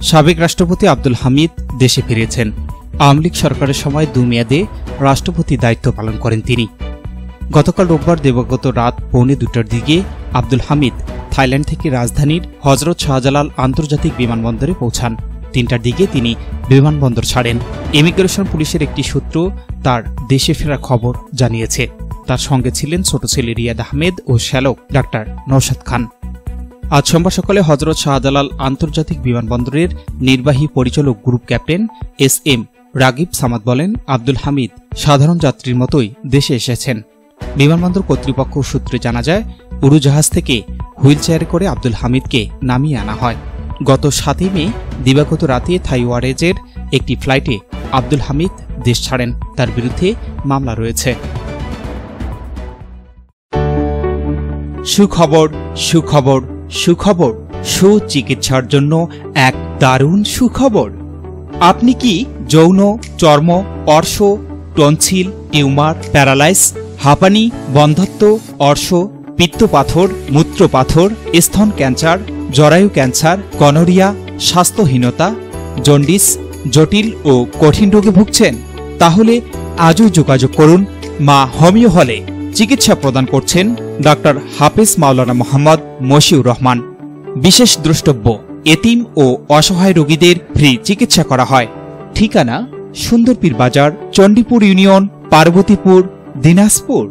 সাবেক রাষ্ট্রপতি আব্দুল হামিদ দেশে ফিরেছেন। আওয়ামী লীগ সরকারের সময় 2 মেয়াদে রাষ্ট্রপতি দায়িত্ব পালন করেন তিনি। গতকাল রোববার দিবাগত রাত 1:45টার দিকে আব্দুল হামিদ থাইল্যান্ড থেকে রাজধানীর হজরত শাহজালাল আন্তর্জাতিক বিমানবন্দরে পৌঁছান। 3টার দিকে তিনি বিমানবন্দর ছাড়েন। ইমিগ্রেশন পুলিশের একটি সূত্র তার দেশে ফেরার খবর জানিয়েছে। তার সঙ্গে ছিলেন ছোট ছেলে রিয়াদ আহমেদ ও শ্যালক ডাক্তার নওশাদ খান। আজ সোমবার সকালে হজরত শাহজালাল আন্তর্জাতিক বিমানবন্দরের নির্বাহী পরিচালক group captain SM Ragib Samad বলেন, আব্দুল হামিদ সাধারণ যাত্রীর মতোই দেশে এসেছেন। বিমানবন্দর কর্তৃপক্ষ সূত্রে জানা যায়, উড়োজাহাজ থেকে হুইলচেয়ারে করে আব্দুল হামিদকে নামিয়ে আনা হয়। গত 7 মে দিবাগত রাতে থাই এয়ারওয়েজের একটি ফ্লাইটে আব্দুল হামিদ দেশ ছাড়েন। তার বিরুদ্ধে মামলা রয়েছে। সুখবর, সুখবর, সুখবর। সুচিকিৎসার জন্য এক দারুণ সুখবর। আপনি কি যৌন, চর্ম, অর্শ, টনসিল, টিউমার, প্যারালাইস, হাঁপানি, বন্ধ্যাত্ব, অর্শ, পিত্তপাথর, মূত্রপাথর, স্তন ক্যান্সার, জরায়ু ক্যান্সার, গনোরিয়া, স্বাস্থ্যহীনতা, জন্ডিস, জটিল ও কঠিন রোগে ভুগছেন? তাহলে আজই যোগাযোগ করুন মা হোমিও হলে। চিকিৎসা প্রদান করছেন ডাক্তার হাফেজ মাওলানা মোহাম্মদ মশিউর রহমান। বিশেষ দ্রষ্টব্য, এতিম ও অসহায় রোগীদের ফ্রি চিকিৎসা করা হয়। ঠিকানা সুন্দরপীর বাজার, চণ্ডীপুর ইউনিয়ন, পার্বতীপুর, দিনাজপুর।